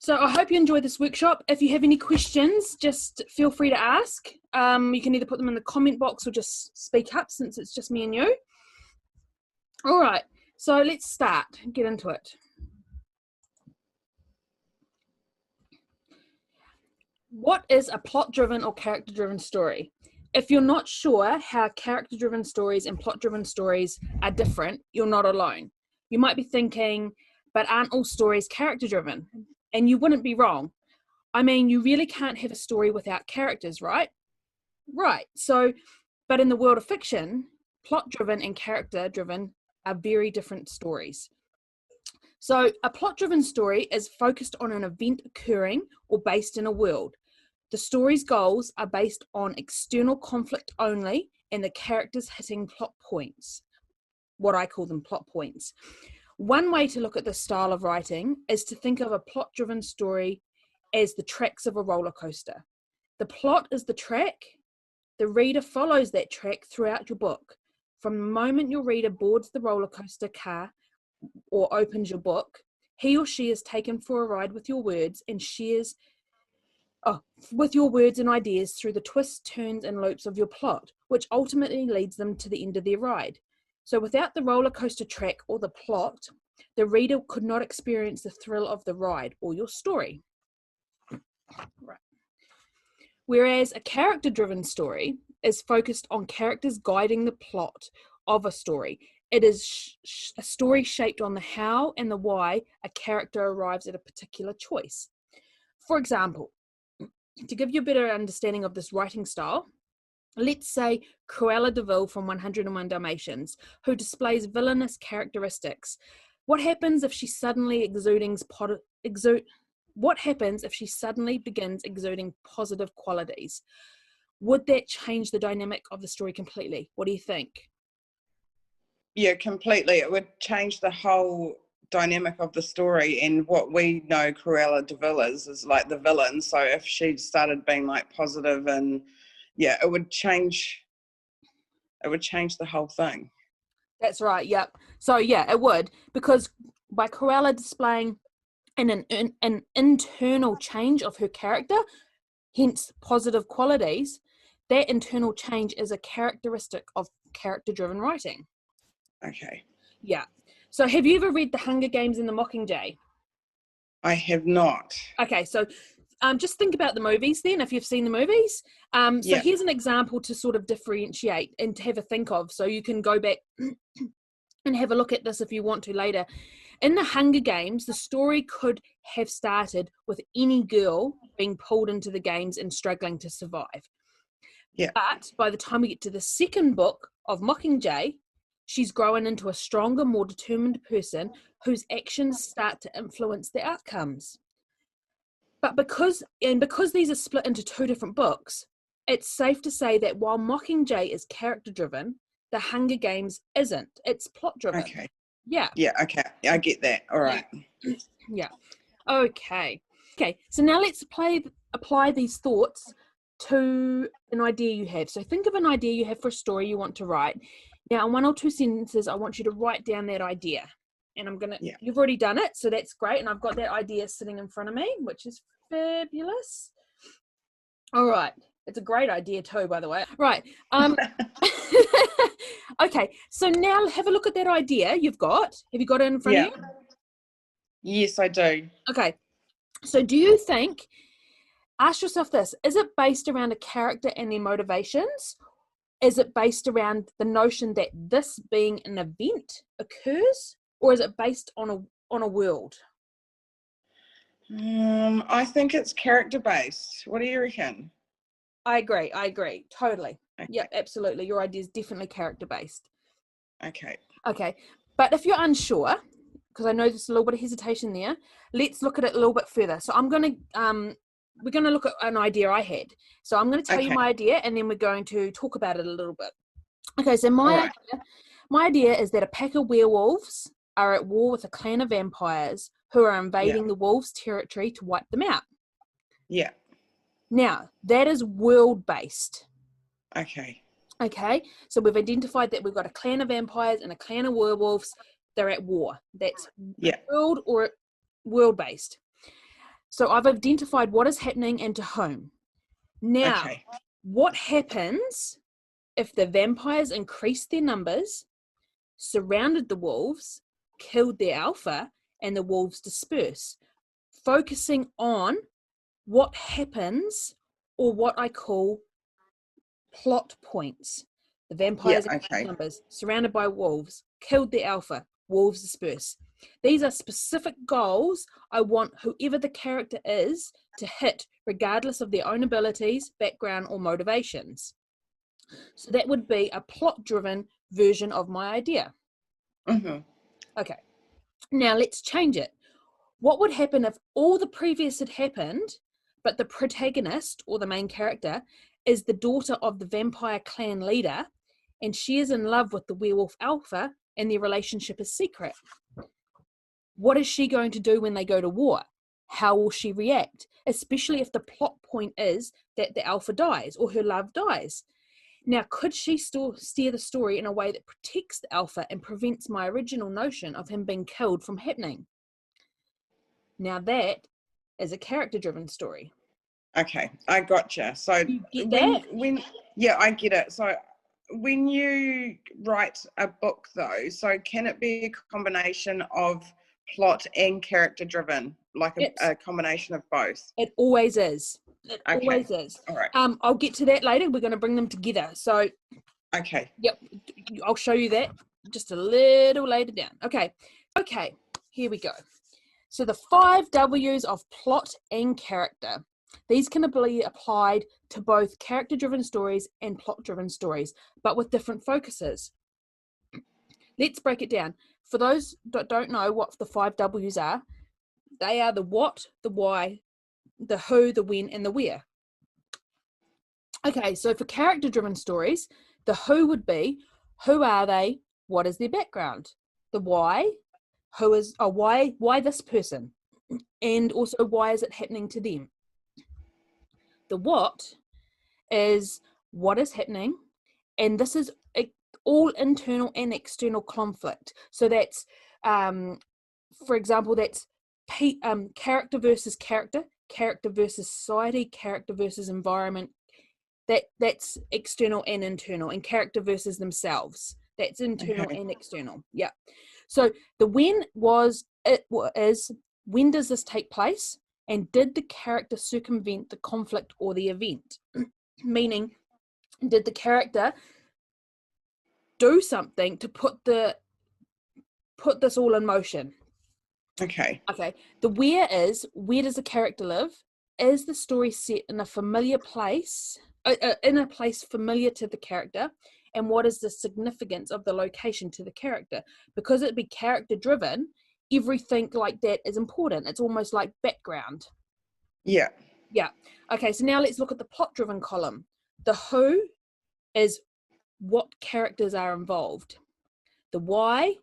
So I hope you enjoyed this workshop. If you have any questions, just feel free to ask. You can either put them in the comment box or just speak up since it's just me and you. All right, so let's start and get into it. What is a plot-driven or character-driven story? If you're not sure how character-driven stories and plot-driven stories are different, you're not alone. You might be thinking, but aren't all stories character-driven? And you wouldn't be wrong. I mean, you really can't have a story without characters, right? Right. So, but in the world of fiction, plot-driven and character-driven are very different stories. So a plot-driven story is focused on an event occurring or based in a world. The story's goals are based on external conflict only and the characters hitting plot points, what I call them plot points. One way to look at this style of writing is to think of a plot-driven story as the tracks of a roller coaster. The plot is the track. The reader follows that track throughout your book. From the moment your reader boards the roller coaster car or opens your book, he or she is taken for a ride with your words and shares with your words and ideas through the twists, turns, and loops of your plot, which ultimately leads them to the end of their ride. So without the roller coaster track or the plot, the reader could not experience the thrill of the ride or your story. Right. Whereas a character-driven story is focused on characters guiding the plot of a story. It is a story shaped on the how and the why a character arrives at a particular choice. For example, to give you a better understanding of this writing style, let's say Cruella de Vil from 101 Dalmatians, who displays villainous characteristics. What happens if she suddenly begins exuding positive qualities? Would that change the dynamic of the story completely? What do you think? Yeah, completely. It would change the whole dynamic of the story, and what we know Cruella de Vil is like the villain. So if she started being like positive, and yeah, it would change the whole thing. That's right. Yep. So yeah, it would, because by Cruella displaying an internal change of her character, hence positive qualities, that internal change is a characteristic of character-driven writing. Okay. Yeah. So have you ever read The Hunger Games and The Mockingjay? I have not. Okay, so just think about the movies then, if you've seen the movies. So here's an example to sort of differentiate and to have a think of. So you can go back and have a look at this if you want to later. In The Hunger Games, the story could have started with any girl being pulled into the games and struggling to survive. Yeah. But by the time we get to the second book of Mockingjay, she's grown into a stronger, more determined person whose actions start to influence the outcomes. But because these are split into two different books, it's safe to say that while Mockingjay is character-driven, The Hunger Games isn't. It's plot-driven. Okay. Yeah. Yeah, okay. I get that. All right. Yeah. Okay. Okay, so now let's apply these thoughts to an idea you have. So think of an idea you have for a story you want to write. Now, in 1 or 2 sentences, I want you to write down that idea. And you've already done it, so that's great. And I've got that idea sitting in front of me, which is fabulous. All right. It's a great idea too, by the way. Right. Okay, so now have a look at that idea you've got. Have you got it in front of you? Yes, I do. Okay. So do you think, ask yourself this, is it based around a character and their motivations? Is it based around the notion that this being an event occurs? Or is it based on a world? I think it's character-based. What do you reckon? I agree. Totally. Okay. Yeah, absolutely. Your idea is definitely character-based. Okay. Okay. But if you're unsure, because I know there's a little bit of hesitation there, let's look at it a little bit further. So we're going to look at an idea I had. So I'm going to tell you my idea, and then we're going to talk about it a little bit. Okay, so my idea is that a pack of werewolves are at war with a clan of vampires who are invading the wolves' territory to wipe them out. Yeah. Now, that is world-based. Okay. Okay, so we've identified that we've got a clan of vampires and a clan of werewolves. They're at war. That's world or world-based. So I've identified what is happening and to whom. Now, Okay. what happens if the vampires increase their numbers, surrounded the wolves, killed their alpha, and the wolves disperse? Focusing on what happens, or what I call plot points. The vampires Okay. numbers, surrounded by wolves, killed the alpha, wolves disperse. These are specific goals I want whoever the character is to hit, regardless of their own abilities, background, or motivations. So that would be a plot-driven version of my idea. Mm-hmm. Okay, now let's change it. What would happen if all the previous had happened, but the protagonist, or the main character, is the daughter of the vampire clan leader, and she is in love with the werewolf alpha, and their relationship is secret? What is she going to do when they go to war? How will she react? Especially if the plot point is that the alpha dies or her love dies. Now, could she still steer the story in a way that protects the alpha and prevents my original notion of him being killed from happening? Now that is a character-driven story. Okay, I gotcha. So You get that? yeah, I get it. So when you write a book though, so can it be a combination of plot and character driven, like a combination of both? It always is. It Okay. always is. All right. I'll get to that later. We're going to bring them together. So, Okay. yep, I'll show you that just a little later down. Okay, here we go. So the 5 W's of plot and character. These can be applied to both character-driven stories and plot-driven stories, but with different focuses. Let's break it down. For those that don't know what the 5 W's are, they are the what, the why, the who, the when, and the where. Okay, so for character-driven stories, the who would be, who are they? What is their background? The why, why this person? And also, why is it happening to them? The what is what is happening, and this is all internal and external conflict. So that's, for example, that's character versus character, character versus society, character versus environment. That's external and internal, and character versus themselves. That's internal and external. Yeah. So the when when does this take place? And did the character circumvent the conflict or the event? Meaning, did the character do something to put this all in motion? Okay. The where is, where does the character live? Is the story set in a familiar place, in a place familiar to the character? And what is the significance of the location to the character? Because it'd be character driven, everything like that is important. It's almost like background. Yeah. Okay, so now let's look at the plot driven column. The who is what characters are involved. The why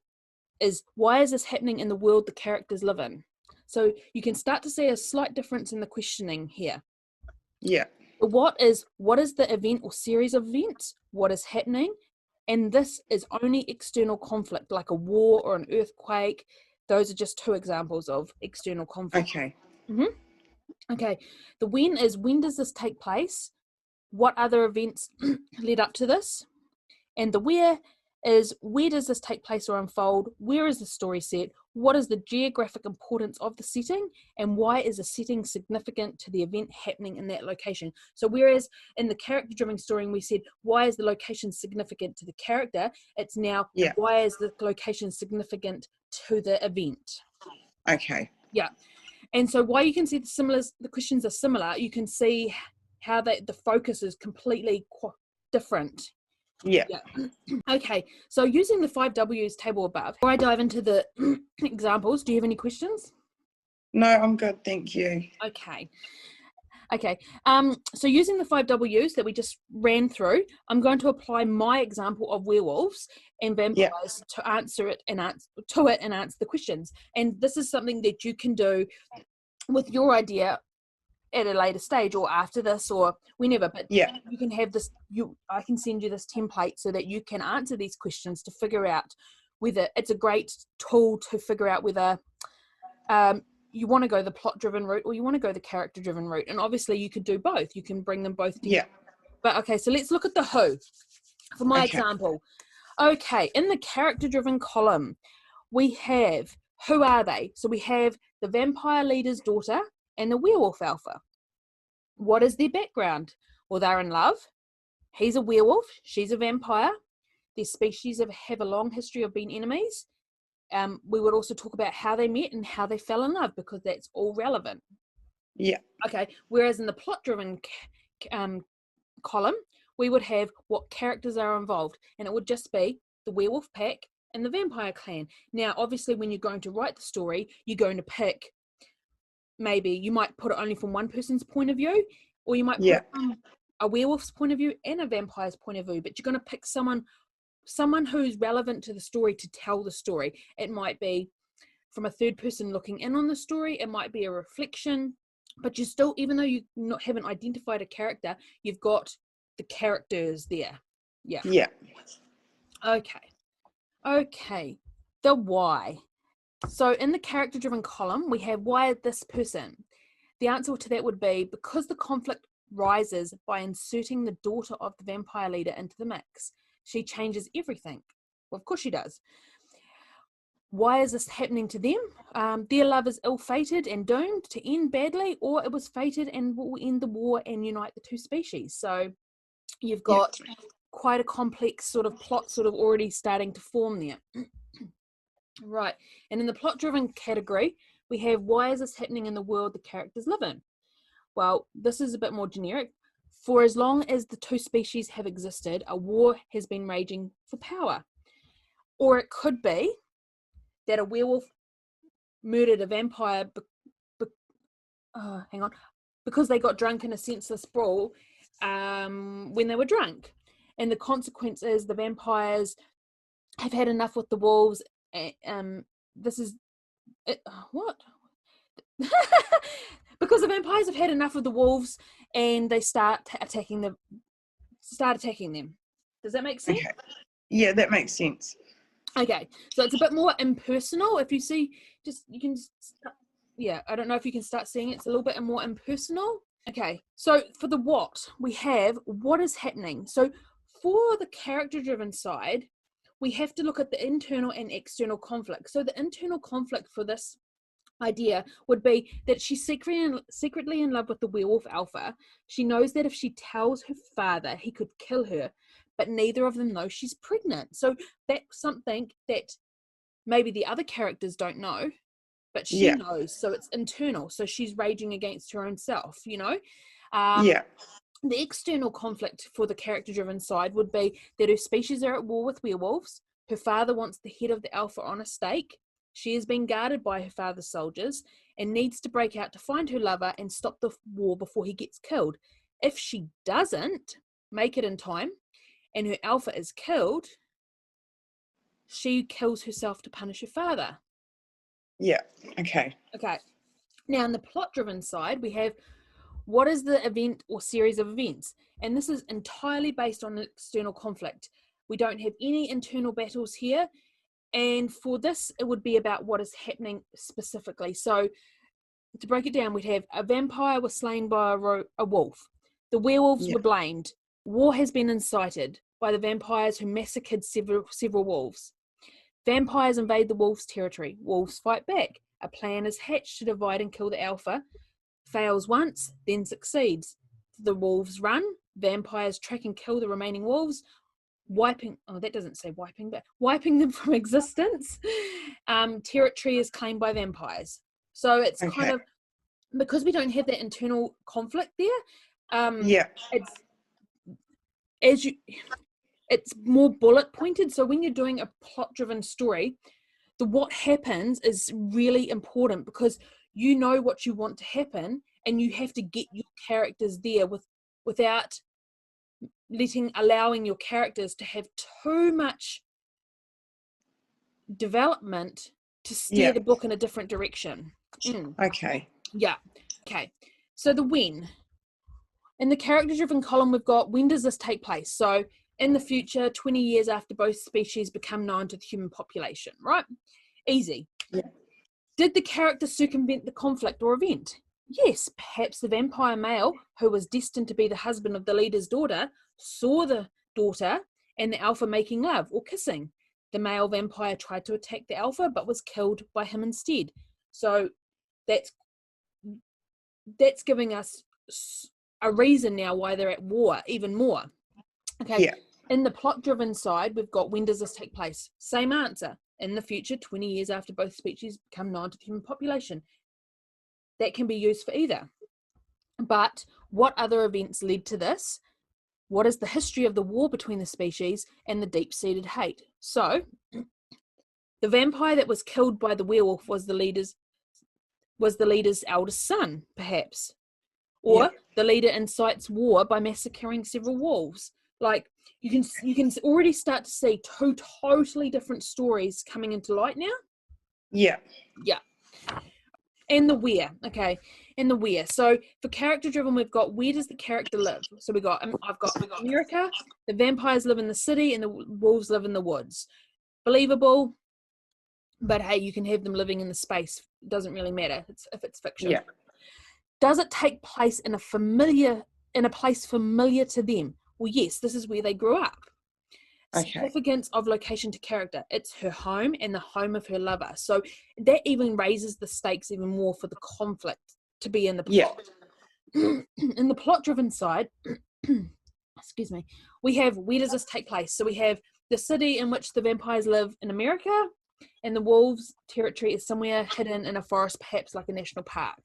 is this happening in the world the characters live in? So you can start to see a slight difference in the questioning here. Yeah. The what is the event or series of events? What is happening? And this is only external conflict, like a war or an earthquake. Those are just 2 examples of external conflict. Okay. Okay. The when is, when does this take place? What other events led up to this? And the where is, where does this take place or unfold? Where is the story set? What is the geographic importance of the setting? And why is the setting significant to the event happening in that location? So whereas in the character-driven story, we said, why is the location significant to the character? It's now, why is the location significant to the event? Okay. Yeah. And so why you can see the questions are similar, you can see how the focus is completely different. Yeah. Okay, so using the 5 W's table above, before I dive into the examples, do you have any questions? No, I'm good, thank you. Okay. So using the 5 W's that we just ran through, I'm going to apply my example of werewolves and vampires to answer it and answer the questions. And this is something that you can do with your idea at a later stage or after this or whenever, but you can have this, I can send you this template so that you can answer these questions to figure out whether it's a great tool to figure out whether you want to go the plot driven route or you want to go the character driven route. And obviously you could do both. You can bring them both together. Yeah. But okay, so let's look at the who for my Okay. example. Okay, in the character driven column, we have, who are they? So we have the vampire leader's daughter and the werewolf alpha. What is their background? Well, they're in love. He's a werewolf. She's a vampire. Their species have a long history of being enemies. We would also talk about how they met and how they fell in love, because that's all relevant. Yeah. Okay. Whereas in the plot-driven column, we would have what characters are involved, and it would just be the werewolf pack and the vampire clan. Now, obviously, when you're going to write the story, you're going to pick, maybe you might put it only from one person's point of view, or you might put it from a werewolf's point of view and a vampire's point of view, but you're going to pick someone who's relevant to the story to tell the story. It might be from a third person looking in on the story. It might be a reflection, but you still, even though you haven't identified a character, you've got the characters there. Yeah. Yeah. Okay. The why. So in the character driven column, we have why this person. The answer to that would be because the conflict rises by inserting the daughter of the vampire leader into the mix. She changes everything. Well, of course she does. Why is this happening to them? Their love is ill-fated and doomed to end badly, or it was fated and will end the war and unite the two species. So you've got quite a complex sort of plot sort of already starting to form there. Right. And in the plot-driven category, we have why is this happening in the world the characters live in? Well, this is a bit more generic. For as long as the two species have existed, a war has been raging for power. Or it could be that a werewolf murdered a vampire because they got drunk in a senseless brawl when they were drunk. And the consequence is the vampires have had enough with the wolves. This is it, what? Because the vampires have had enough of the wolves and they start attacking them. Does that make sense? Okay. Yeah, that makes sense. Okay, so it's a bit more impersonal. If you see, I don't know if you can start seeing it. It's a little bit more impersonal. Okay, so for the what, we have what is happening. So for the character-driven side, we have to look at the internal and external conflict. So the internal conflict for this idea would be that she's secretly in love with the werewolf alpha. She knows that if she tells her father, he could kill her, but neither of them know she's pregnant. So that's something that maybe the other characters don't know, but she knows. So it's internal. So she's raging against her own self, you know? The external conflict for the character-driven side would be that her species are at war with werewolves. Her father wants the head of the alpha on a stake. She is being guarded by her father's soldiers and needs to break out to find her lover and stop the war before he gets killed. If she doesn't make it in time and her alpha is killed, she kills herself to punish her father. Yeah, okay. Now, in the plot-driven side, we have what is the event or series of events? And this is entirely based on external conflict. We don't have any internal battles here. And for this, it would be about what is happening specifically. So to break it down, we'd have a vampire was slain by a wolf. The werewolves were blamed. War has been incited by the vampires who massacred several wolves. Vampires invade the wolves' territory. Wolves fight back. A plan is hatched to divide and kill the alpha. Fails once, then succeeds. The wolves run. Vampires track and kill the remaining wolves, wiping them from existence. Territory is claimed by vampires. So it's kind of, because we don't have that internal conflict there, it's more bullet pointed. So when you're doing a plot driven story, the what happens is really important, because you know what you want to happen and you have to get your characters there without allowing your characters to have too much development to steer the book in a different direction. Okay. So the when. In the character-driven column, we've got when does this take place? So in the future, 20 years after both species become known to the human population, right? Easy. Did the character circumvent the conflict or event? Yes, perhaps the vampire male, who was destined to be the husband of the leader's daughter, saw the daughter and the alpha making love or kissing. The male vampire tried to attack the alpha but was killed by him instead. So that's giving us a reason now why they're at war even more. Okay. Yeah. In the plot-driven side, we've got, when does this take place? Same answer. In the future, 20 years after both species become known to the human population. That can be used for either. But what other events led to this? What is the history of the war between the species and the deep-seated hate? So, the vampire that was killed by the werewolf was the leader's eldest son, perhaps. Or the leader incites war by massacring several wolves. Like, you can already start to see two totally different stories coming into light now. Yeah. And the where, okay, and the where. So for character driven, we've got, where does the character live? So I've got America, the vampires live in the city, and the wolves live in the woods. Believable, but hey, you can have them living in the space. It doesn't really matter if it's fiction. Yeah. Does it take place in a place familiar to them? Well, yes, this is where they grew up. Okay. Significance of location to character. It's her home and the home of her lover. So that even raises the stakes even more for the conflict to be in the plot. Yeah. In the plot-driven side, excuse me, we have, where does this take place? So we have the city in which the vampires live in America, and the wolves' territory is somewhere hidden in a forest, perhaps like a national park.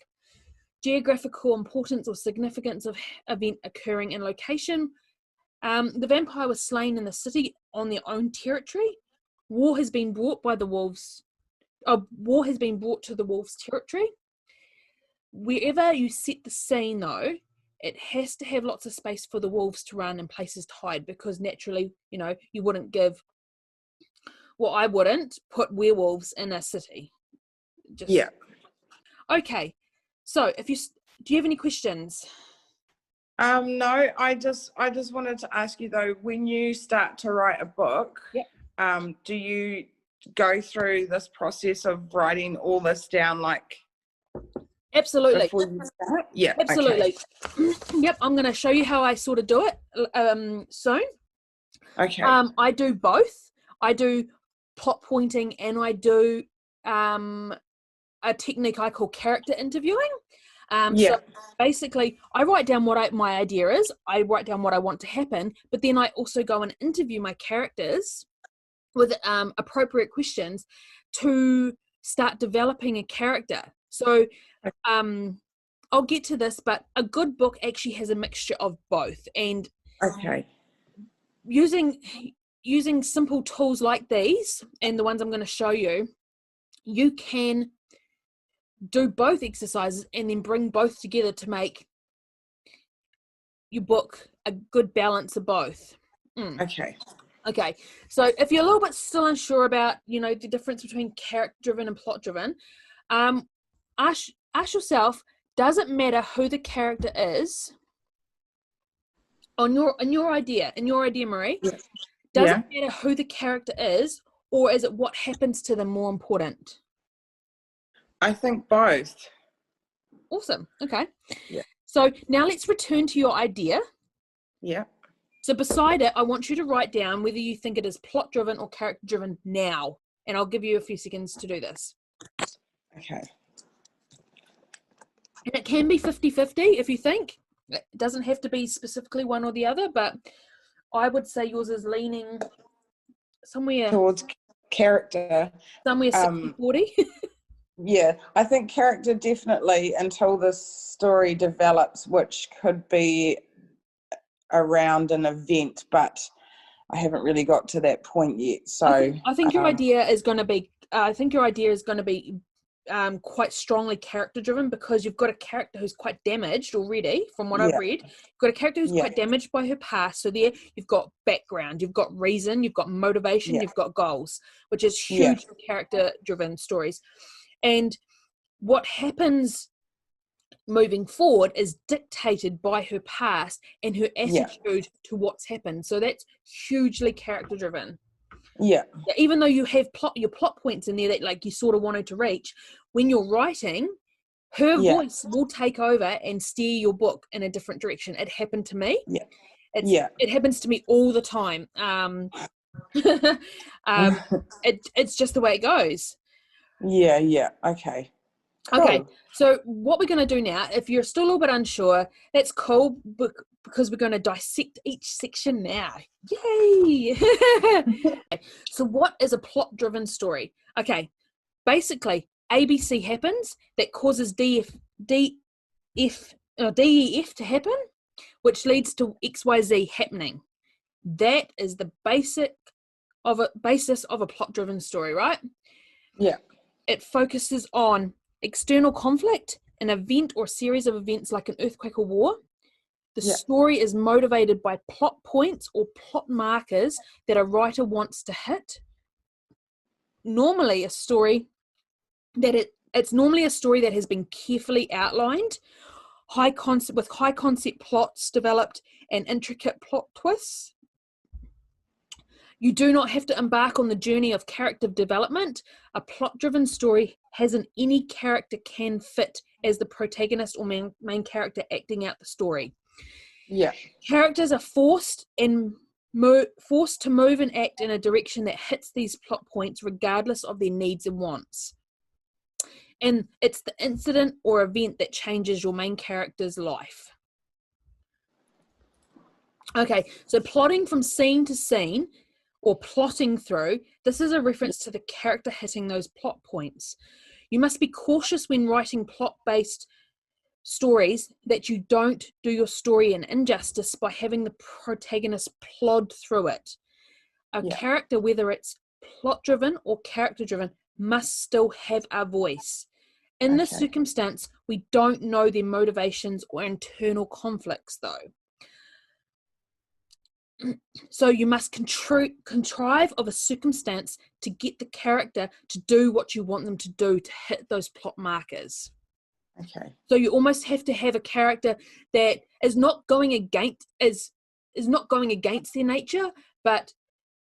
Geographical importance or significance of event occurring in location. The vampire was slain in the city on their own territory. War has been brought to the wolves' territory. Wherever you set the scene, though, it has to have lots of space for the wolves to run and places to hide, because naturally, you wouldn't I wouldn't put werewolves in a city. Yeah. Okay. So do you have any questions? No, I just wanted to ask you though, when you start to write a book, do you go through this process of writing all this down, like? Absolutely. Before you start? Yeah. Absolutely. Okay. Yep. I'm going to show you how I sort of do it soon. Okay. I do both. I do plot pointing, and I do a technique I call character interviewing. So basically, I write down what my idea is. I write down what I want to happen, but then I also go and interview my characters with appropriate questions to start developing a character. So I'll get to this, but a good book actually has a mixture of both. And using simple tools like these and the ones I'm going to show you, you can do both exercises and then bring both together to make your book a good balance of both. Okay. So if you're a little bit still unsure about, the difference between character-driven and plot-driven, ask yourself, does it matter who the character is in your idea, Marie? Yes. Does it matter who the character is, or is it what happens to them more important? I think both. Awesome. Okay. Yeah. So now let's return to your idea. Yeah. So beside it, I want you to write down whether you think it is plot-driven or character-driven now. And I'll give you a few seconds to do this. Okay. And it can be 50-50 if you think. It doesn't have to be specifically one or the other, but I would say yours is leaning somewhere towards character. Somewhere 60-40. Yeah, I think character definitely until this story develops, which could be around an event, but I haven't really got to that point yet. So I think your idea is going to be. Quite strongly character driven, because you've got a character who's quite damaged already from what I've read. You've got a character who's quite damaged by her past. So there you've got background, you've got reason, you've got motivation, you've got goals, which is huge for character driven stories. And what happens moving forward is dictated by her past and her attitude to what's happened. So that's hugely character driven. Yeah. Even though you have your plot points in there that like you sort of wanted to reach, when you're writing, her voice will take over and steer your book in a different direction. It happened to me. Yeah. It happens to me all the time. It's just the way it goes. Yeah. Okay. Cool. Okay, so what we're going to do now, if you're still a little bit unsure, that's cool, because we're going to dissect each section now. Yay! So what is a plot-driven story? Okay, basically, ABC happens, that causes DEF to happen, which leads to XYZ happening. That is the basis of a plot-driven story, right? Yeah. It focuses on external conflict, an event or series of events like an earthquake or war. The story is motivated by plot points or plot markers that a writer wants to hit. Normally, it's normally a story that has been carefully outlined, with high concept plots developed and intricate plot twists. You do not have to embark on the journey of character development. A plot-driven story has any character can fit as the protagonist or main character acting out the story. Yeah. Characters are forced to move and act in a direction that hits these plot points regardless of their needs and wants. And it's the incident or event that changes your main character's life. Okay, so plotting from scene to scene, or plotting through, this is a reference to the character hitting those plot points. You must be cautious when writing plot-based stories that you don't do your story an injustice by having the protagonist plod through it. A character, whether it's plot-driven or character-driven, must still have a voice. In this circumstance, we don't know their motivations or internal conflicts, though. So you must contrive of a circumstance to get the character to do what you want them to do to hit those plot markers. Okay. So you almost have to have a character that is not going against their nature, but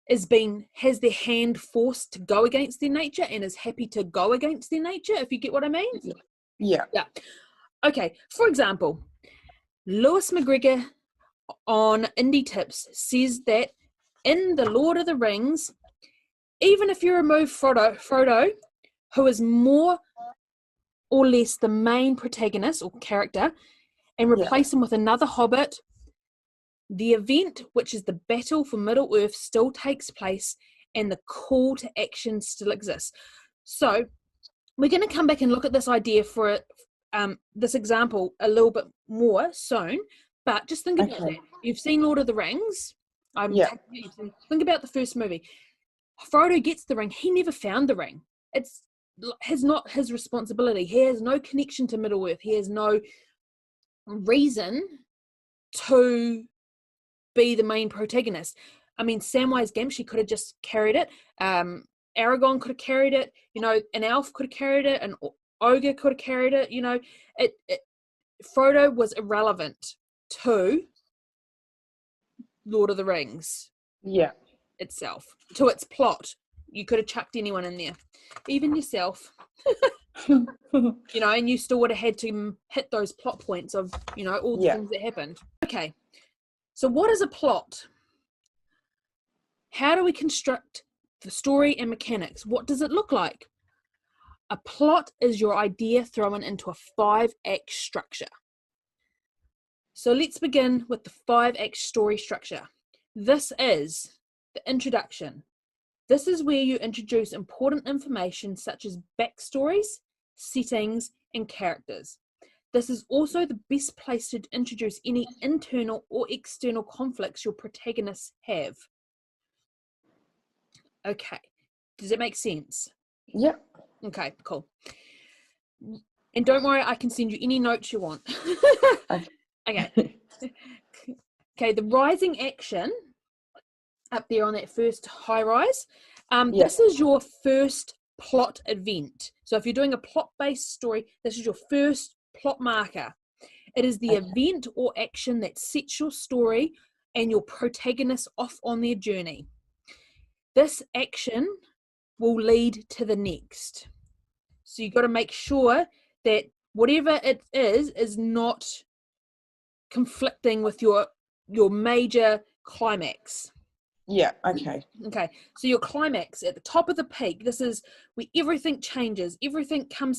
has their hand forced to go against their nature and is happy to go against their nature, if you get what I mean. Yeah. Okay, for example, Lewis McGregor on Indie Tips says that in The Lord of the Rings, even if you remove Frodo, who is more or less the main protagonist or character, and replace him with another hobbit, the event, which is the battle for Middle-earth, still takes place and the call to action still exists. So we're going to come back and look at this idea for this example a little bit more soon, but just think about that. You've seen Lord of the Rings. Think about the first movie. Frodo gets the ring. He never found the ring. It's not his responsibility. He has no connection to Middle-earth. He has no reason to be the main protagonist. I mean, Samwise Gamgee could have just carried it. Aragorn could have carried it. An elf could have carried it. An ogre could have carried it. Frodo was irrelevant to Lord of the Rings itself, to its plot. You could have chucked anyone in there, even yourself. And you still would have had to hit those plot points of all the things that happened. Okay, so what is a plot? How do we construct the story and mechanics? What does it look like? A plot is your idea thrown into a 5-act structure. So let's begin with the 5-act story structure. This is the introduction. This is where you introduce important information such as backstories, settings, and characters. This is also the best place to introduce any internal or external conflicts your protagonists have. Okay, does it make sense? Yep. Okay, cool. And don't worry, I can send you any notes you want. Okay. Okay, the rising action up there on that first high rise, this is your first plot event. So if you're doing a plot-based story, this is your first plot marker. It is the event or action that sets your story and your protagonist off on their journey. this action will lead to the next. So you've got to make sure that whatever it is not conflicting with your major climax. Yeah, okay. Okay, so your climax at the top of the peak, this is where everything changes, everything come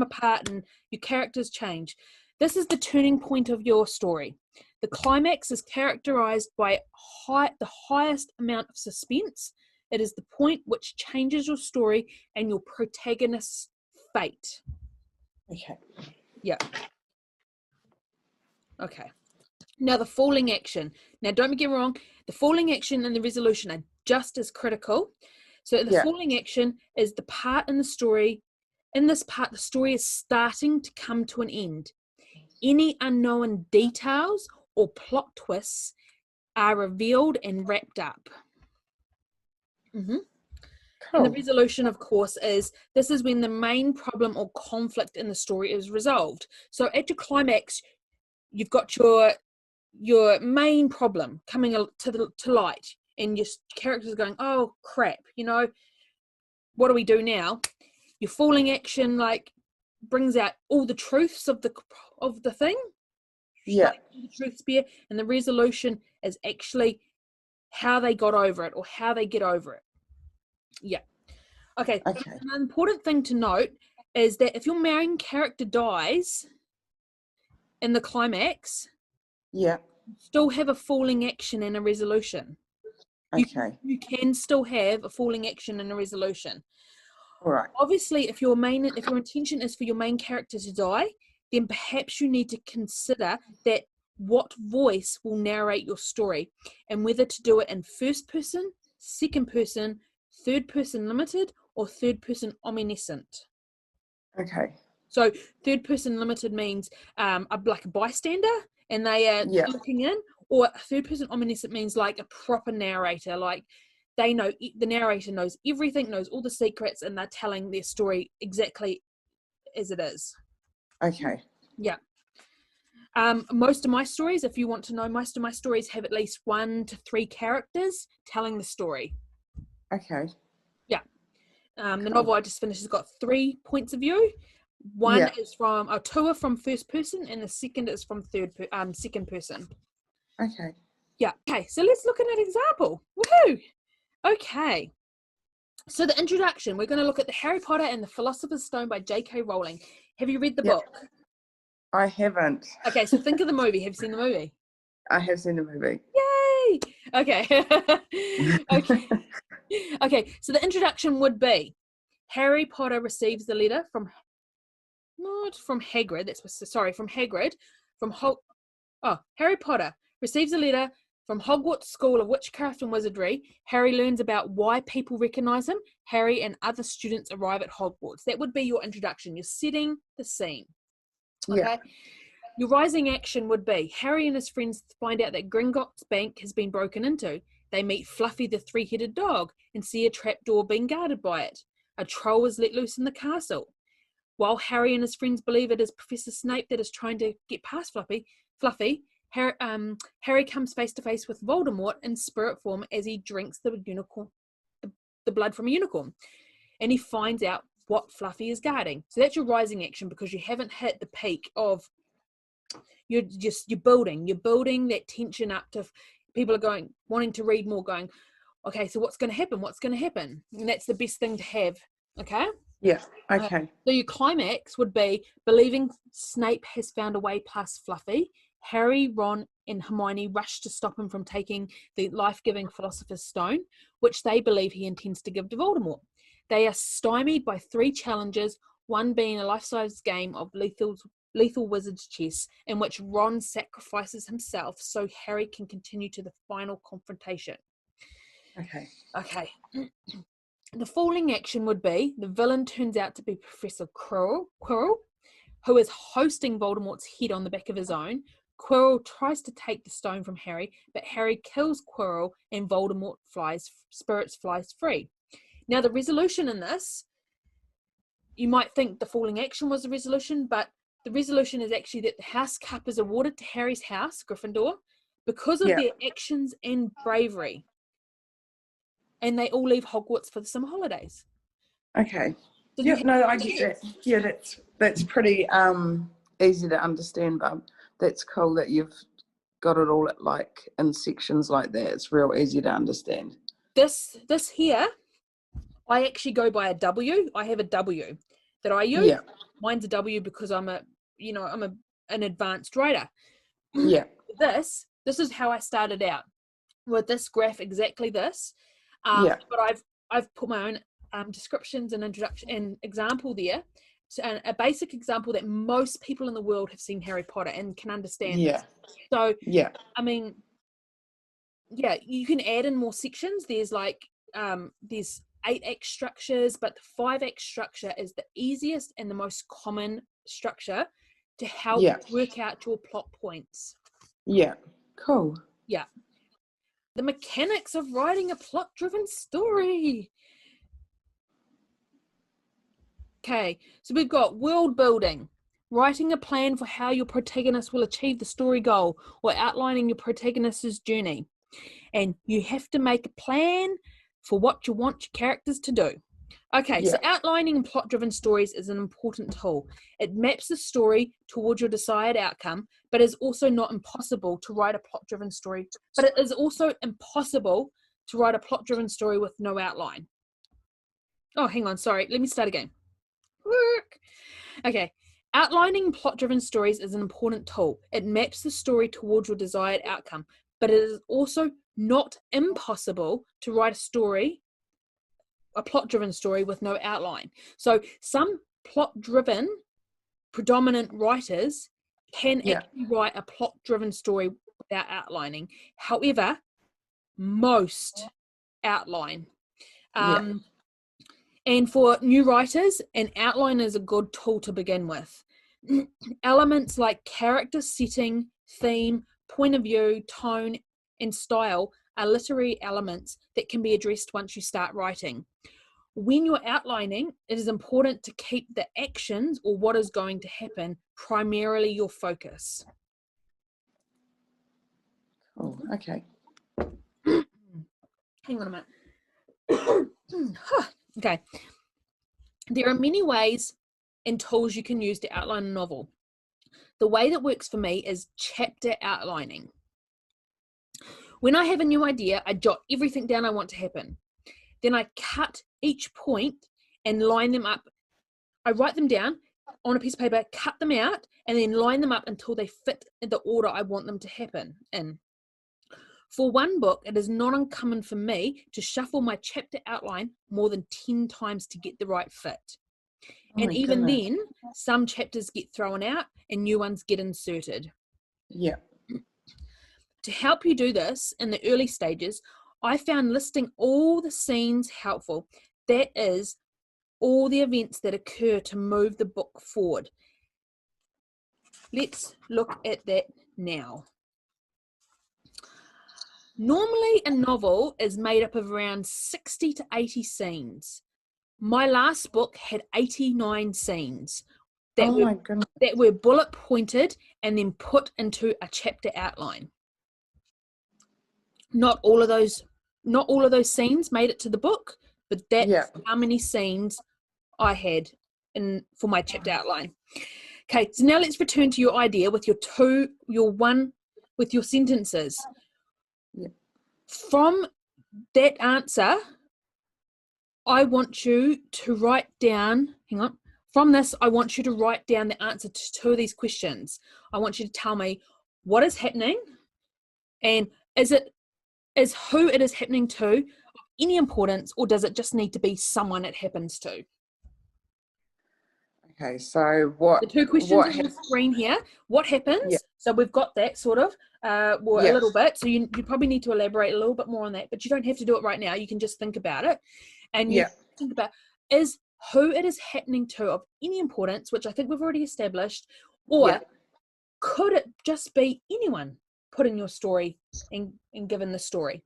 apart and your characters change. This is the turning point of your story. The climax is characterized by the highest amount of suspense. It is the point which changes your story and your protagonist's fate. Okay. Yeah. Okay. Now the falling action. Now don't get me wrong, the falling action and the resolution are just as critical. So the falling action is the part in the story. In this part, the story is starting to come to an end. Any unknown details or plot twists are revealed and wrapped up. Mm-hmm. Cool. And the resolution, of course, this is when the main problem or conflict in the story is resolved. So at your climax, you've got your main problem coming to light, and your characters going, oh crap, what do we do now? Your falling action brings out all the truths of the thing. Yeah. The truth spear, and the resolution is actually how they got over it or how they get over it. Yeah. Okay. An important thing to note is that if your main character dies in the climax, yeah, you still have a falling action and a resolution. Okay. You can still have a falling action and a resolution. All right. Obviously, if your intention is for your main character to die, then perhaps you need to consider that what voice will narrate your story and whether to do it in first person, second person, third person limited, or third person omniscient. Okay. So third person limited means like a bystander and they are looking in, or third person omniscient means like a proper narrator, like the narrator knows everything, knows all the secrets, and they're telling their story exactly as it is. Okay. Yeah. Most of my stories, if you want to know, most of my stories have at least 1 to 3 characters telling the story. Okay. Yeah. The novel I just finished has got 3 points of view. One is from, 2 are from first person, and the second is from second person. Okay. Yeah. Okay, so let's look at an example. Woohoo! Okay. So the introduction, we're going to look at the Harry Potter and the Philosopher's Stone by J.K. Rowling. Have you read the book? I haven't. Okay, so think of the movie. Have you seen the movie? I have seen the movie. Yay! Okay. Okay. Okay, so the introduction would be Harry Potter receives the letter from Hagrid. From Hagrid. Harry Potter receives a letter from Hogwarts School of Witchcraft and Wizardry. Harry learns about why people recognize him. Harry and other students arrive at Hogwarts. That would be your introduction. You're setting the scene. Okay. Yeah. Your rising action would be Harry and his friends find out that Gringotts Bank has been broken into. They meet Fluffy the three-headed dog and see a trapdoor being guarded by it. A troll is let loose in the castle. While Harry and his friends believe it is Professor Snape that is trying to get past Fluffy, Harry comes face to face with Voldemort in spirit form as he drinks the blood from a unicorn, and he finds out what Fluffy is guarding. So that's your rising action, because you haven't hit the peak of you're building that tension up to people are wanting to read more, going, okay, so what's going to happen, and that's the best thing to have. Okay. Yeah. Okay. So your climax would be believing Snape has found a way past Fluffy. Harry, Ron, and Hermione rush to stop him from taking the life-giving Philosopher's Stone, which they believe he intends to give to Voldemort. They are stymied by 3 challenges, one being a life-size game of lethal wizard's chess, in which Ron sacrifices himself so Harry can continue to the final confrontation. Okay. The falling action would be the villain turns out to be Professor Quirrell, who is hosting Voldemort's head on the back of his own. Quirrell tries to take the stone from Harry, but Harry kills Quirrell and Voldemort flies free. Now, the resolution in this, you might think the falling action was the resolution, but the resolution is actually that the House Cup is awarded to Harry's house, Gryffindor, because of their actions and bravery. and they all leave Hogwarts for the summer holidays. Okay. Did Yeah, you no, I get that. Yeah, that's pretty easy to understand, Bub. That's cool that you've got it all like in sections like that. It's real easy to understand. this here, I actually go by a W. I have a W that I use. Yeah. Mine's a W because I'm an advanced writer. Yeah. This is how I started out with this graph, exactly this. Yeah. But I've put my own descriptions and introduction and example there. So, a basic example that most people in the world have seen Harry Potter and can understand. Yeah. This. So Yeah. I mean, yeah, you can add in more sections. There's there's 8-act structures, but the 5-act structure is the easiest and the most common structure to help work out your plot points. Yeah. Cool. Yeah. The mechanics of writing a plot-driven story. Okay, so we've got world building, writing a plan for how your protagonist will achieve the story goal, or outlining your protagonist's journey. And you have to make a plan for what you want your characters to do. Okay, so outlining plot-driven stories is an important tool. It maps the story towards your desired outcome, but is also not impossible to write a plot-driven story. But it is also impossible to write a plot-driven story with no outline. Oh, hang on, sorry. Let me start again. Okay, outlining plot-driven stories is an important tool. It maps the story towards your desired outcome, but it is also not impossible to write a plot-driven story with no outline. So some plot-driven predominant writers can actually write a plot-driven story without outlining. However, most outline. And for new writers, an outline is a good tool to begin with. Elements like character setting, theme, point of view, tone, and style are literary elements that can be addressed once you start writing. When you're outlining, it is important to keep the actions or what is going to happen primarily your focus. Oh, okay. Hang on a minute. Okay. There are many ways and tools you can use to outline a novel. The way that works for me is chapter outlining. When I have a new idea, I jot everything down I want to happen. Then I cut each point and line them up. I write them down on a piece of paper, cut them out, and then line them up until they fit in the order I want them to happen in. For one book, it is not uncommon for me to shuffle my chapter outline more than 10 times to get the right fit. And even then, some chapters get thrown out and new ones get inserted. Yeah. To help you do this in the early stages, I found listing all the scenes helpful. That is, all the events that occur to move the book forward. Let's look at that now. Normally, a novel is made up of around 60 to 80 scenes. My last book had 89 scenes that were bullet pointed and then put into a chapter outline. Not all of those scenes made it to the book, but that's how many scenes I had for my chapter outline. Okay, so now let's return to your idea with your sentences. Yeah. From that answer, I want you to write down, from this, I want you to write down the answer to 2 of these questions. I want you to tell me what is happening and is who it is happening to of any importance, or does it just need to be someone it happens to? Okay, so what... The 2 questions on the screen here. What happens? Yeah. So we've got that sort of, a little bit. So you probably need to elaborate a little bit more on that, but you don't have to do it right now. You can just think about it. And you think about, is who it is happening to of any importance, which I think we've already established, or could it just be anyone put in your story and given the story?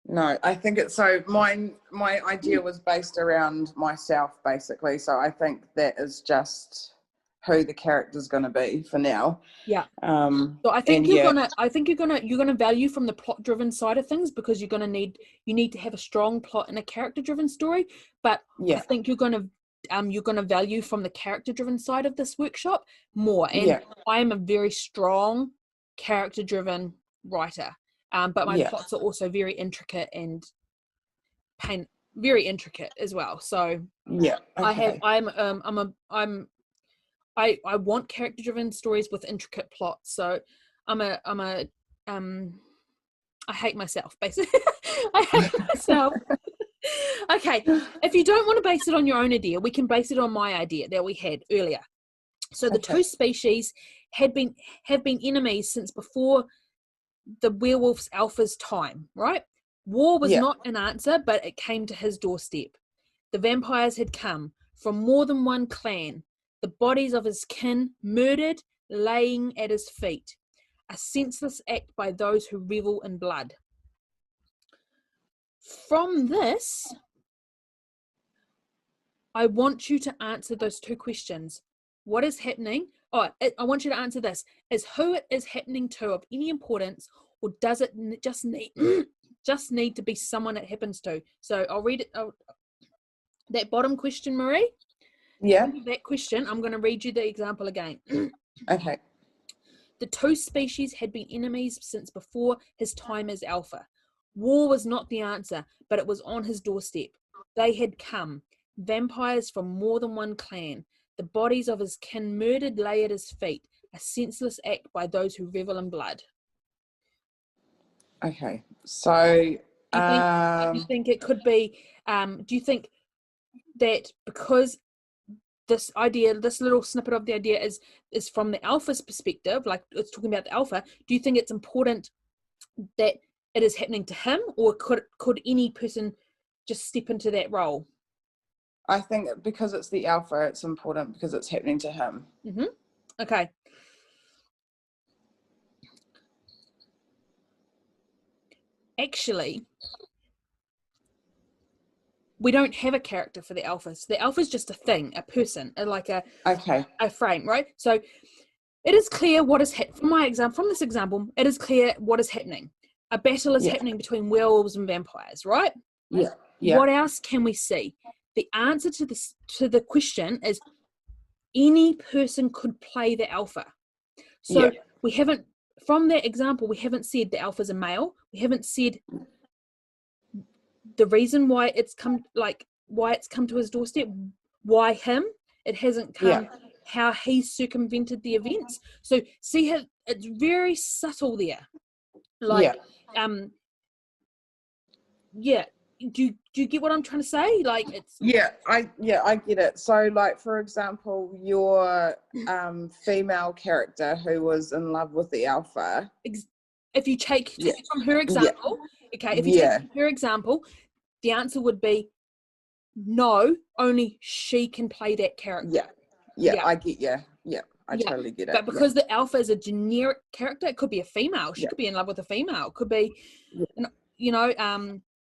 No, I think it's so my idea was based around myself basically. So I think that is just who the character's going to be for now. Yeah. So I think you're gonna value from the plot driven side of things, because you need to have a strong plot and a character driven story. But I think you're gonna value from the character driven side of this workshop more. And I am a very strong character driven writer. But my plots are also very intricate and very intricate as well. So I want character driven stories with intricate plots. So I hate myself, basically. I hate myself. Okay, if you don't want to base it on your own idea, we can base it on my idea that we had earlier. So the two species have been enemies since before the werewolf's alpha's time, right? War was not an answer, but it came to his doorstep. The vampires had come from more than one clan, the bodies of his kin murdered, laying at his feet. A senseless act by those who revel in blood. From this, I want you to answer those two questions. What is happening? I want you to answer this. Is who it is happening to of any importance, or does it just need to be someone it happens to? So I'll read it. That bottom question, Marie. Yeah. That question, I'm going to read you the example again. Okay. The two species had been enemies since before his time as alpha. War was not the answer, but it was on his doorstep. They had come, vampires from more than one clan. The bodies of his kin murdered lay at his feet, a senseless act by those who revel in blood. Okay, so do you think it could be? Do you think that because this little snippet of the idea is from the alpha's perspective, like it's talking about the alpha, do you think it's important that it is happening to him, or could any person just step into that role? I think because it's the alpha, it's important because it's happening to him. Mm-hmm. Okay. Actually, we don't have a character for the alpha. So the alpha is just a thing, a person, like a frame, right? So it is clear what is from this example, it is clear what is happening. A battle is happening between werewolves and vampires, right? Yeah. What else can we see? The answer to the question is any person could play the alpha. So we haven't, from that example, we haven't said the alpha's a male. We haven't said the reason why it's come to his doorstep. Why him? It hasn't come. How he circumvented the events. So see how it's very subtle there. Do you get what I'm trying to say? Like it's I get it. So like, for example, your female character who was in love with the alpha, if you take from her example, if you take her example, the answer would be no, only she can play that character. I get you. I totally get it. But because the alpha is a generic character, it could be a female. She could be in love with a female. It could be,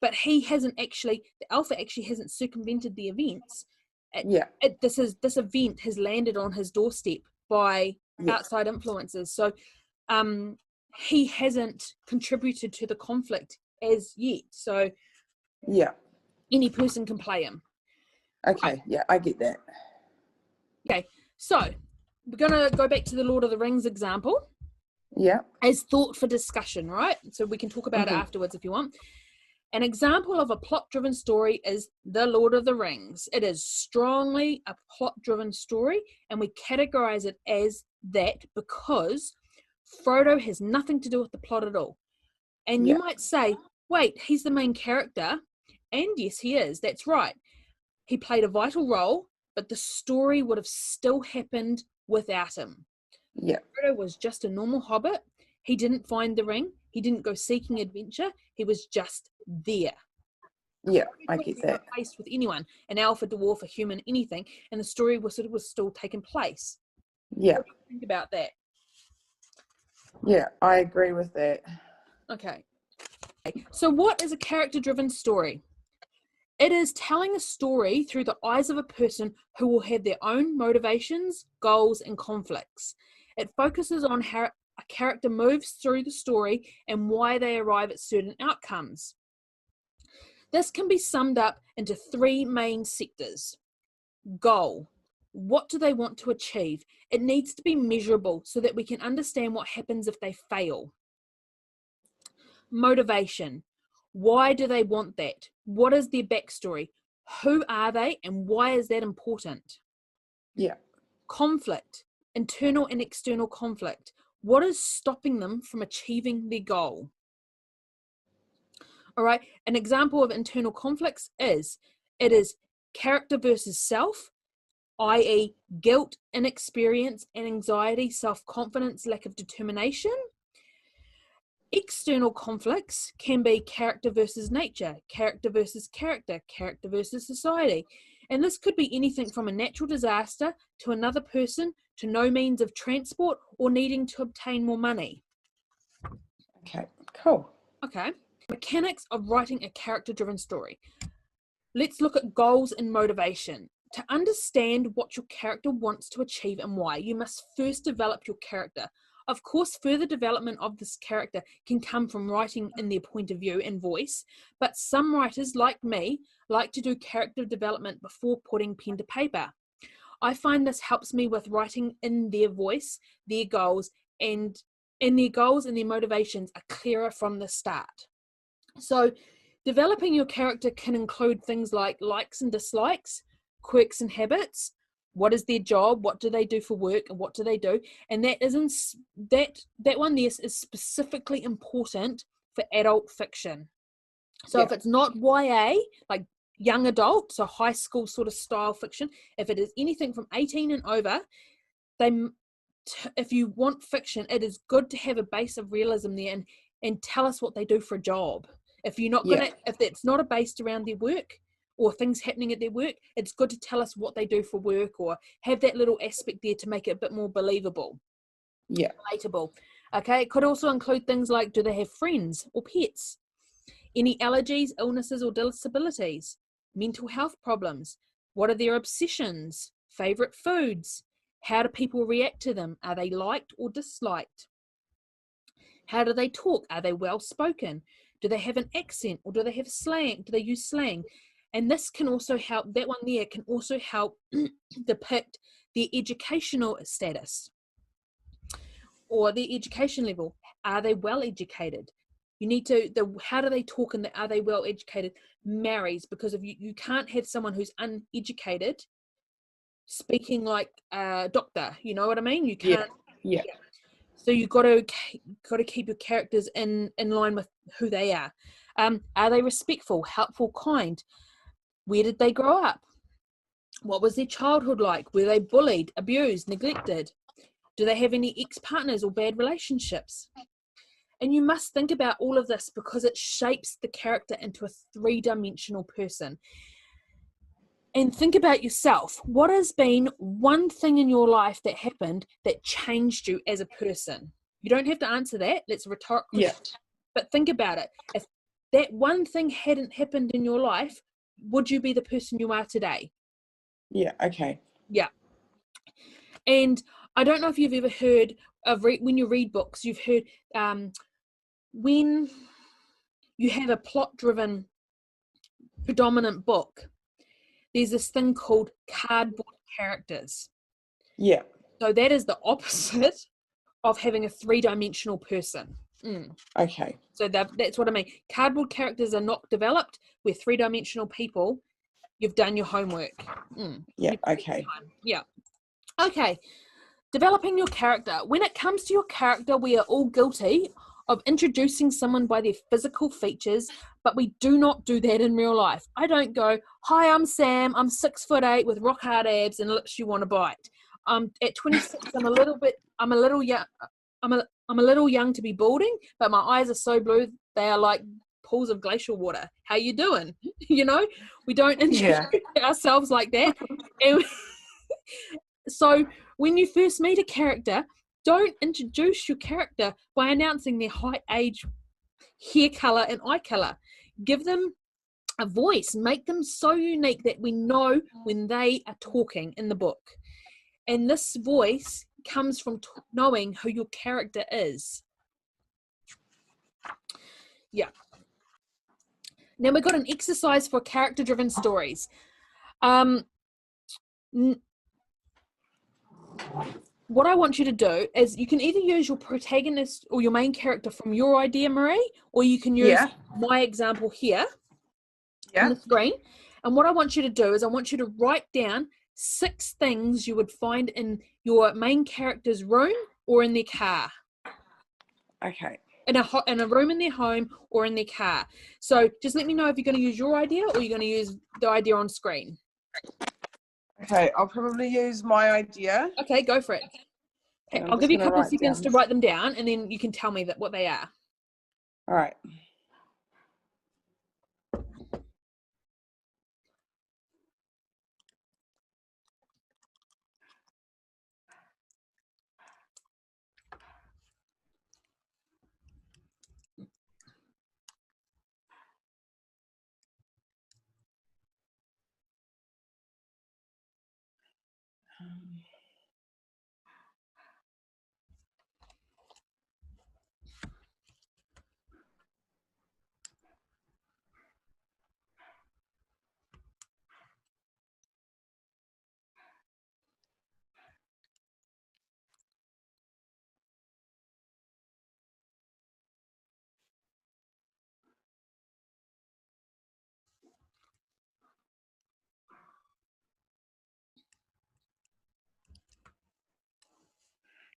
but he hasn't actually, the alpha actually hasn't circumvented the events. This event has landed on his doorstep by outside influences. So he hasn't contributed to the conflict as yet. So any person can play him. Okay, I get that. Okay, so we're going to go back to the Lord of the Rings example. As thought for discussion, right? So we can talk about it afterwards if you want. An example of a plot-driven story is The Lord of the Rings. It is strongly a plot-driven story, and we categorize it as that because Frodo has nothing to do with the plot at all. And you might say, wait, he's the main character. And yes, he is. That's right. He played a vital role, but the story would have still happened without him. Frodo was just a normal hobbit. He didn't find the ring. He didn't go seeking adventure. He was just there. I get that. Faced with anyone, an elf, a dwarf, a human, anything, and the story was still taking place. What do you think about that? I agree with that. Okay. So what is a character-driven story? It is telling a story through the eyes of a person who will have their own motivations, goals, and conflicts. It focuses on how a character moves through the story and why they arrive at certain outcomes. This can be summed up into three main sectors. Goal. What do they want to achieve? It needs to be measurable so that we can understand what happens if they fail. Motivation. Why do they want that? What is their backstory? Who are they and why is that important? Yeah. Conflict. Internal and external conflict. What is stopping them from achieving their goal? All right. An example of internal conflicts is character versus self, i.e. guilt, inexperience, and anxiety, self-confidence, lack of determination. External conflicts can be character versus nature, character versus character, character versus society. And this could be anything from a natural disaster to another person to no means of transport or needing to obtain more money. Okay, cool. Okay. Mechanics of writing a character-driven story. Let's look at goals and motivation. To understand what your character wants to achieve and why, you must first develop your character. Of course, further development of this character can come from writing in their point of view and voice, but some writers, like me, like to do character development before putting pen to paper. I find this helps me with writing in their voice, their goals, and their motivations are clearer from the start. So, developing your character can include things like likes and dislikes, quirks and habits. What is their job? What do they do for work? And what do they do? And that one there is specifically important for adult fiction. So if it's not YA, like young adult, so high school sort of style fiction, if it is anything from 18 and over, if you want fiction, it is good to have a base of realism there and tell us what they do for a job. If you're not gonna, if it's not based around their work or things happening at their work, it's good to tell us what they do for work or have that little aspect there to make it a bit more believable. Yeah. Relatable. Okay. It could also include things like, do they have friends or pets? Any allergies, illnesses, or disabilities? Mental health problems? What are their obsessions? Favorite foods? How do people react to them? Are they liked or disliked? How do they talk? Are they well spoken? Do they have an accent or do they have slang? Do they use slang? And this can also help, that one there can also help depict their educational status or their education level. Are they well educated? You need to, how do they talk and are they well educated marries, because if you can't have someone who's uneducated speaking like a doctor, you know what I mean? You can't. Yeah. So you got to keep your characters in line with who they are. Are they respectful, helpful, kind? Where did they grow up? What was their childhood like? Were they bullied, abused, neglected? Do they have any ex-partners or bad relationships? And you must think about all of this because it shapes the character into a three-dimensional person. And think about yourself. What has been one thing in your life that happened that changed you as a person? You don't have to answer that. That's a rhetorical question. But think about it. If that one thing hadn't happened in your life, would you be the person you are today? Yeah, okay. Yeah. And I don't know if you've ever heard of, when you read books, you've heard when you have a plot-driven predominant book, there's this thing called cardboard characters. Yeah. So that is the opposite of having a three-dimensional person. Okay. So that's what I mean. Cardboard characters are not developed. We're three-dimensional people. You've done your homework. Yeah, okay. Yeah. Okay. Developing your character. When it comes to your character, we are all guilty of introducing someone by their physical features, but we do not do that in real life. I don't go, hi, I'm Sam, I'm 6'8" with rock hard abs and lips you want to bite. At 26, I'm a little young to be balding, but my eyes are so blue, they are like pools of glacial water. How you doing? You know, we don't introduce ourselves like that. And so when you first meet a character, don't introduce your character by announcing their height, age, hair color, and eye color. Give them a voice. Make them so unique that we know when they are talking in the book. And this voice comes from knowing who your character is. Yeah. Now we've got an exercise for character-driven stories. What I want you to do is you can either use your protagonist or your main character from your idea, Marie, or you can use my example here on the screen. And what I want you to do is I want you to write down 6 things you would find in your main character's room or in their car. Okay. In a room in their home or in their car. So just let me know if you're going to use your idea or you're going to use the idea on screen. Okay, I'll probably use my idea. Okay, go for it. Okay, I'll give you a couple of seconds to write them down, and then you can tell me what they are. All right.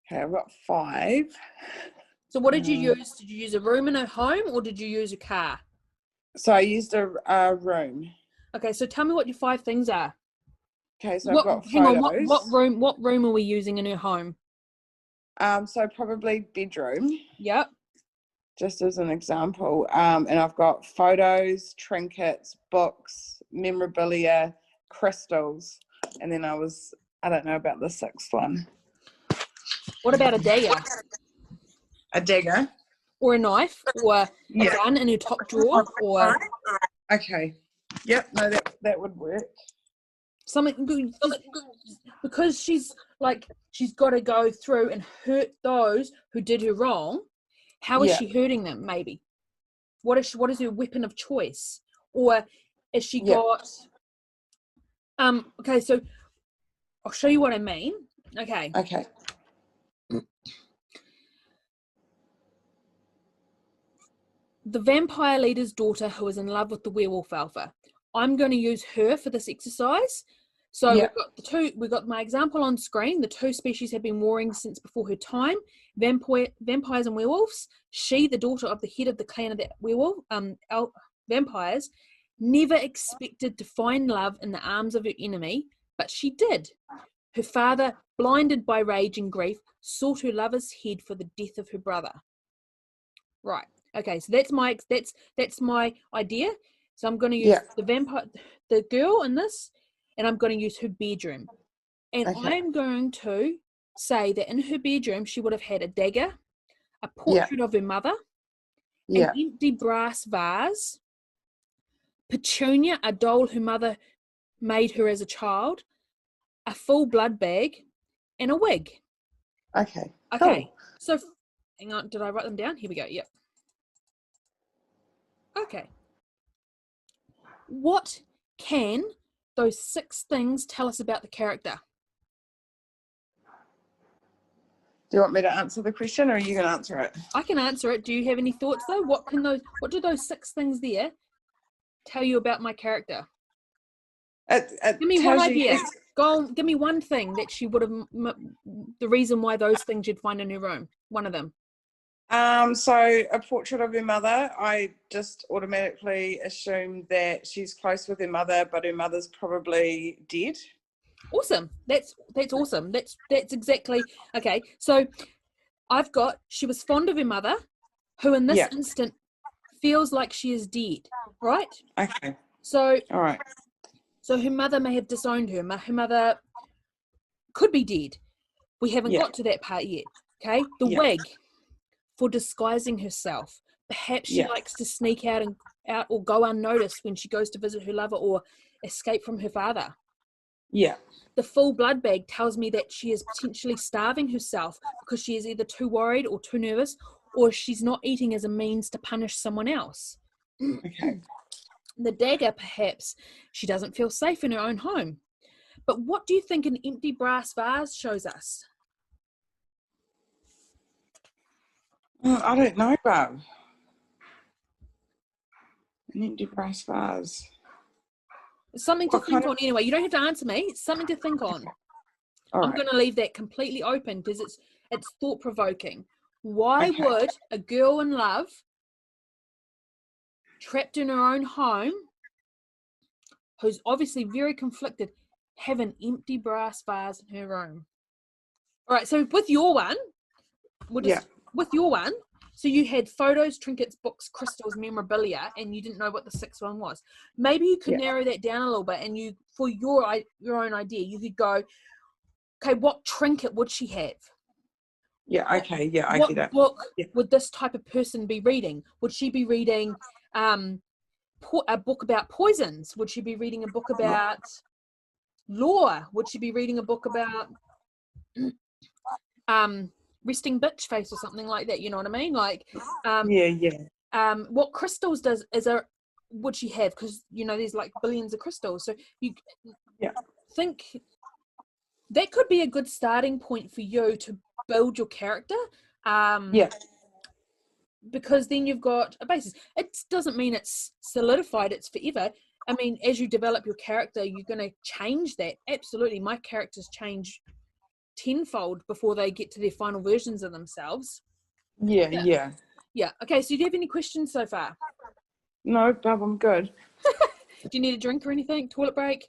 Okay, I've got 5. So what did you use? Did you use a room in a home or did you use a car? So I used a room. Okay, so tell me what your 5 things are. Okay, so I've got photos. Hang on, what room are we using in her home? So probably bedroom. Yep. Just as an example. And I've got photos, trinkets, books, memorabilia, crystals. And then I don't know about the 6th one. What about a dagger? A dagger? Or a knife? Or a gun in her top drawer? Or okay. Yep, no, that would work. Something good, because she's got to go through and hurt those who did her wrong. How is she hurting them? Maybe what is her weapon of choice, or is she got okay, so I'll show you what I mean. Okay the vampire leader's daughter who is in love with the werewolf alpha. I'm going to use her for this exercise. So we've got my example on screen. The 2 species have been warring since before her time. Vampires and werewolves. She, the daughter of the head of the clan of the werewolf vampires, never expected to find love in the arms of her enemy, but she did. Her father, blinded by rage and grief, sought her lover's head for the death of her brother. Right. Okay, so that's my idea. So I'm going to use the girl in this, and I'm going to use her bedroom. And I'm going to say that in her bedroom, she would have had a dagger, a portrait of her mother, an empty brass vase, Petunia, a doll her mother made her as a child, a full blood bag, and a wig. Okay. Cool. So, hang on, did I write them down? Here we go. Yep. Okay. What can those 6 things tell us about the character? Do you want me to answer the question, or are you going to answer it? I can answer it. Do you have any thoughts though? What do those 6 things there tell you about my character? Give me one idea. Go on, give me one thing that she would have, the reason why those things you'd find in her room. One of them. So a portrait of her mother, I just automatically assume that she's close with her mother, but her mother's probably dead. Awesome. That's awesome. That's exactly okay. So I've got, she was fond of her mother, who in this instant feels like she is dead, right? Okay. So all right. So her mother may have disowned her. Her mother could be dead. We haven't got to that part yet. Okay. The wig for disguising herself. Perhaps she likes to sneak out out or go unnoticed when she goes to visit her lover or escape from her father. Yeah. The full blood bag tells me that she is potentially starving herself because she is either too worried or too nervous, or she's not eating as a means to punish someone else. Okay. The dagger, perhaps she doesn't feel safe in her own home. But what do you think an empty brass vase shows us? I don't know, Bob. An empty brass vase. It's something to think on anyway. You don't have to answer me. It's something to think on. I'm going to leave that completely open because it's thought-provoking. Why would a girl in love, trapped in her own home, who's obviously very conflicted, have an empty brass vase in her room? All right, so with your one, so you had photos, trinkets, books, crystals, memorabilia, and you didn't know what the sixth one was. Maybe you could narrow that down a little bit, and you, for your own idea, you could go, okay, what trinket would she have? Yeah, okay, yeah, I what get it. Book would this type of person be reading? Would she be reading a book about poisons? Would she be reading a book about law? Would she be reading a book about resting bitch face or something like that? You know what I mean? Like, what crystals would she have? Because there's like billions of crystals, so you think that could be a good starting point for you to build your character. Because then you've got a basis. It doesn't mean it's solidified, it's forever. I mean, as you develop your character, you're going to change that. Absolutely. My characters change tenfold before they get to their final versions of themselves. Yeah. Okay, so do you have any questions so far? No, Bob, I'm good. Do you need a drink or anything? Toilet break?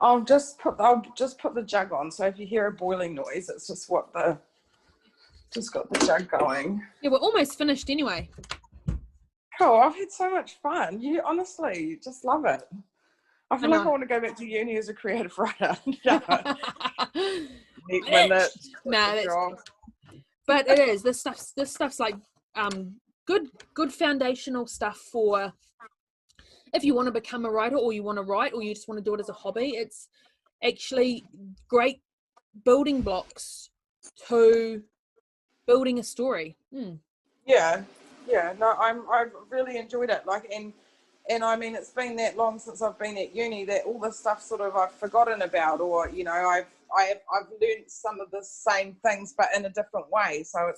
I'll just put the jug on. So if you hear a boiling noise, it's just just got the jug going. Yeah, we're almost finished anyway. Cool. I've had so much fun. You honestly just love it. I feel like I want to go back to uni as a creative writer. But it is. This stuff's like good foundational stuff for if you want to become a writer, or you want to write, or you just want to do it as a hobby. It's actually great building blocks to building a story. No, I've really enjoyed it. Like, and I mean, it's been that long since I've been at uni that all this stuff sort of I've forgotten about, or I've learned some of the same things but in a different way. So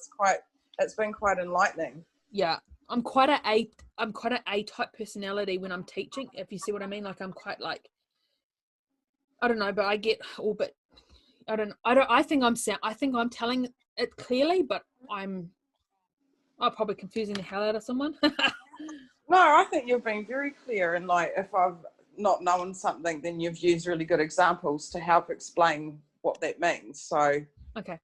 it's been quite enlightening. Yeah, I'm quite an A type personality when I'm teaching, if you see what I mean. Like, I'm quite like, I don't know, but I get all but I think I'm telling it clearly, but I'm probably confusing the hell out of someone. No, I think you've been very clear, and like if I've not known something, then you've used really good examples to help explain what that means. So okay,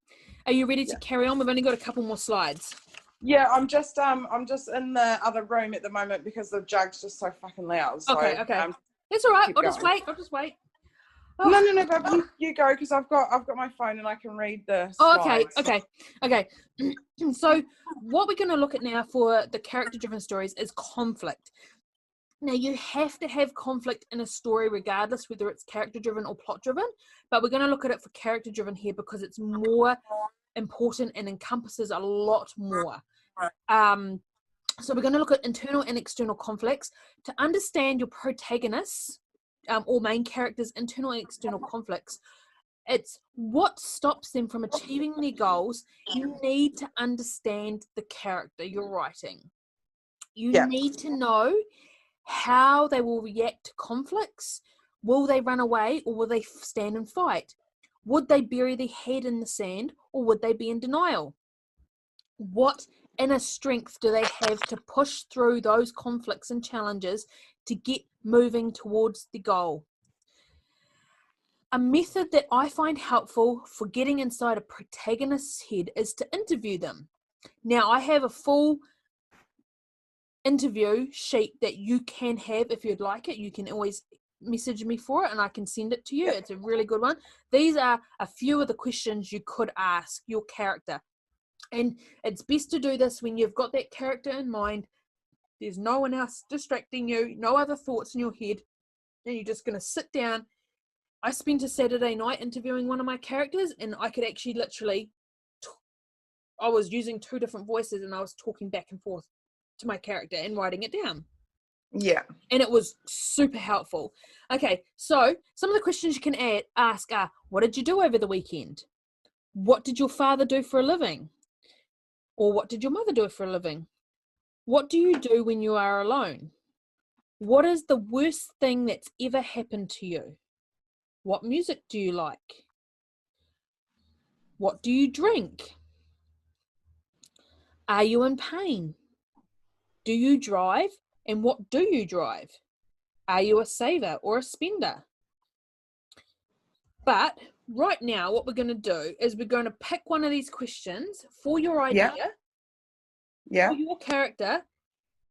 are you ready to carry on? We've only got a couple more slides. Yeah, I'm just in the other room at the moment because the jug's just so fucking loud. So, okay. That's all right. I'll just wait. Oh. No, but you go, because I've got my phone and I can read the slides. Okay. So what we're going to look at now for the character-driven stories is conflict. Now, you have to have conflict in a story regardless whether it's character-driven or plot-driven, but we're going to look at it for character-driven here because it's more important and encompasses a lot more. So we're going to look at internal and external conflicts. To understand your protagonists or main characters' internal and external conflicts, it's what stops them from achieving their goals. You need to understand the character you're writing. You need to know how they will react to conflicts. Will they run away, or will they stand and fight? Would they bury their head in the sand, or would they be in denial? What inner strength do they have to push through those conflicts and challenges to get moving towards the goal? A method that I find helpful for getting inside a protagonist's head is to interview them. Now, I have a full interview sheet that you can have if you'd like it. You can always message me for it and I can send it to you. It's a really good one. These are a few of the questions you could ask your character. And it's best to do this when you've got that character in mind There's no one else distracting you, no other thoughts in your head, and you're just going to sit down. I spent a Saturday night interviewing one of my characters, and I could actually literally, I was using 2 different voices, and I was talking back and forth to my character and writing it down. Yeah. And it was super helpful. Okay, so some of the questions you can ask are, what did you do over the weekend? What did your father do for a living? Or what did your mother do for a living? What do you do when you are alone? What is the worst thing that's ever happened to you? What music do you like? What do you drink? Are you in pain? Do you drive? And what do you drive? Are you a saver or a spender? But right now, what we're going to do is we're going to pick one of these questions for your idea, for your character,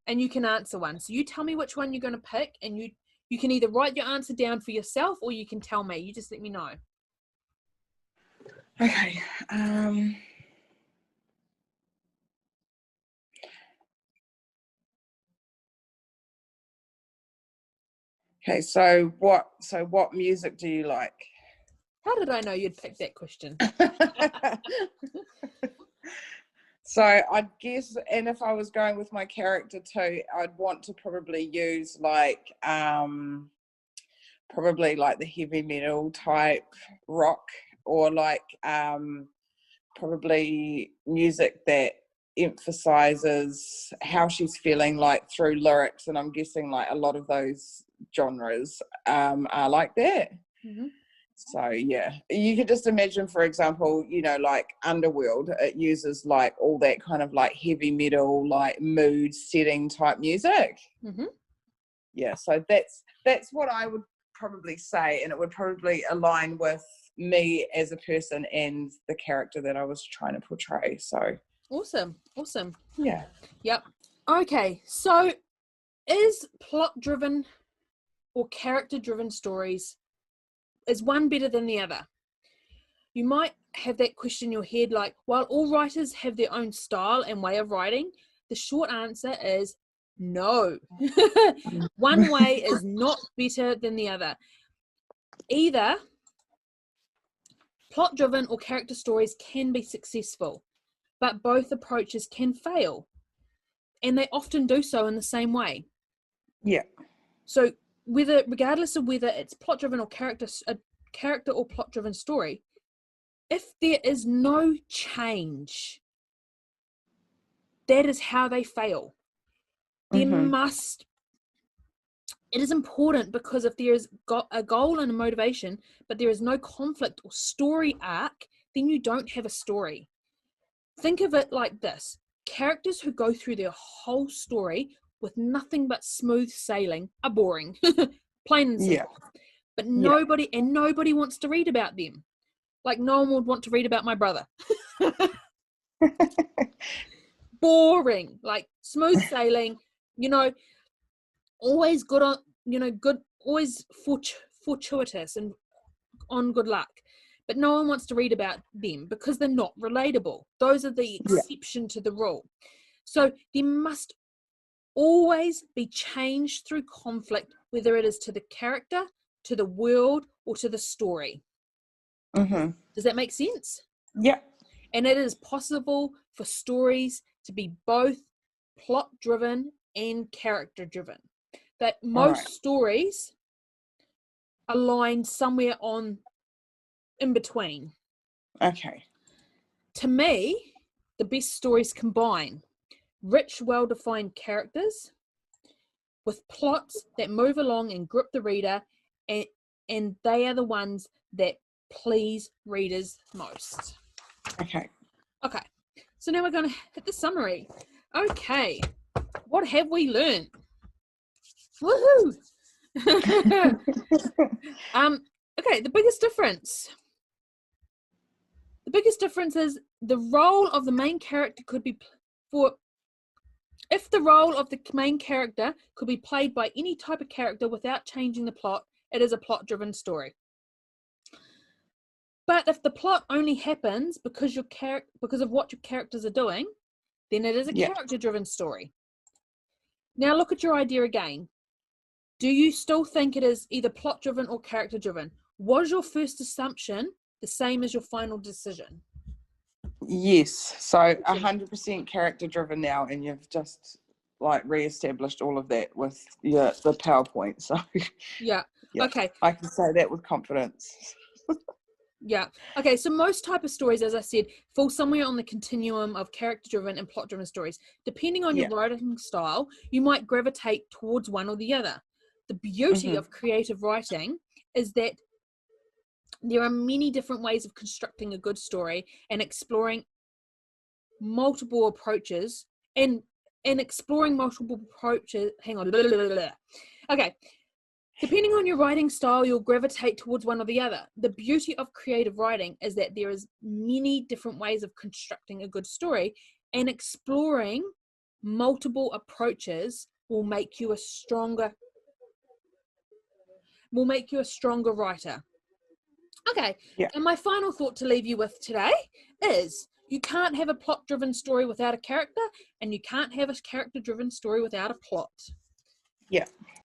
and you can answer one. So you tell me which one you're going to pick, and you can either write your answer down for yourself or you can tell me. You just let me know. Okay. Okay, so what music do you like? How did I know you'd pick that question? So I'd guess, and if I was going with my character too, I'd want to probably use like probably like the heavy metal type rock, or like probably music that emphasizes how she's feeling, like through lyrics. And I'm guessing like a lot of those genres are like that. Mm-hmm. So yeah, you could just imagine, for example, you know, like Underworld, it uses like all that kind of like heavy metal, like mood setting type music. Mm-hmm. Yeah, so that's what I would probably say, and it would probably align with me as a person and the character that I was trying to portray. So Awesome. yeah. Yep. Okay, so is plot-driven or character-driven stories, is one better than the other? You might have that question in your head, like, while all writers have their own style and way of writing, the short answer is no. One way is not better than the other. Either plot-driven or character stories can be successful, but both approaches can fail, and they often do so in the same way. Yeah. So regardless of whether it's plot-driven or a character or plot-driven story, if there is no change, that is how they fail. There must. It is important, because if there is a goal and a motivation, but there is no conflict or story arc, then you don't have a story. Think of it like this. Characters who go through their whole story with nothing but smooth sailing are boring. Plain and simple. But nobody wants to read about them. Like, no one would want to read about my brother. Boring. Like, smooth sailing, you know, always good on, you know, good, always fortuitous and on good luck. But no one wants to read about them because they're not relatable. Those are the exception to the rule. So there must always be change through conflict, whether it is to the character, to the world, or to the story. Does that make sense? Yeah. And it is possible for stories to be both plot-driven and character-driven. That most stories align somewhere in between. Okay. To me, the best stories combine rich, well-defined characters with plots that move along and grip the reader, and they are the ones that please readers most. Okay. So now we're going to hit the summary. Okay. What have we learned? Woohoo! Okay, the biggest difference is the role of the main character could be if the role of the main character could be played by any type of character without changing the plot, it is a plot-driven story. But if the plot only happens because of what your characters are doing, then it is a character-driven story. Now look at your idea again. Do you still think it is either plot driven or character driven? Was your first assumption the same as your final decision? Yes. So 100% character driven now, and you've just like re-established all of that with the PowerPoint. So Yeah. yeah, Okay. I can say that with confidence. Yeah. Okay. So most type of stories, as I said, fall somewhere on the continuum of character-driven and plot-driven stories. Depending on your writing style, you might gravitate towards one or the other. The beauty of creative writing is that there are many different ways of constructing a good story and exploring multiple approaches and exploring multiple approaches. Hang on. Okay. Depending on your writing style, you'll gravitate towards one or the other. The beauty of creative writing is that there is many different ways of constructing a good story, and exploring multiple approaches will make you a stronger writer. Okay. Yeah. And my final thought to leave you with today is you can't have a plot-driven story without a character, and you can't have a character-driven story without a plot. Yeah.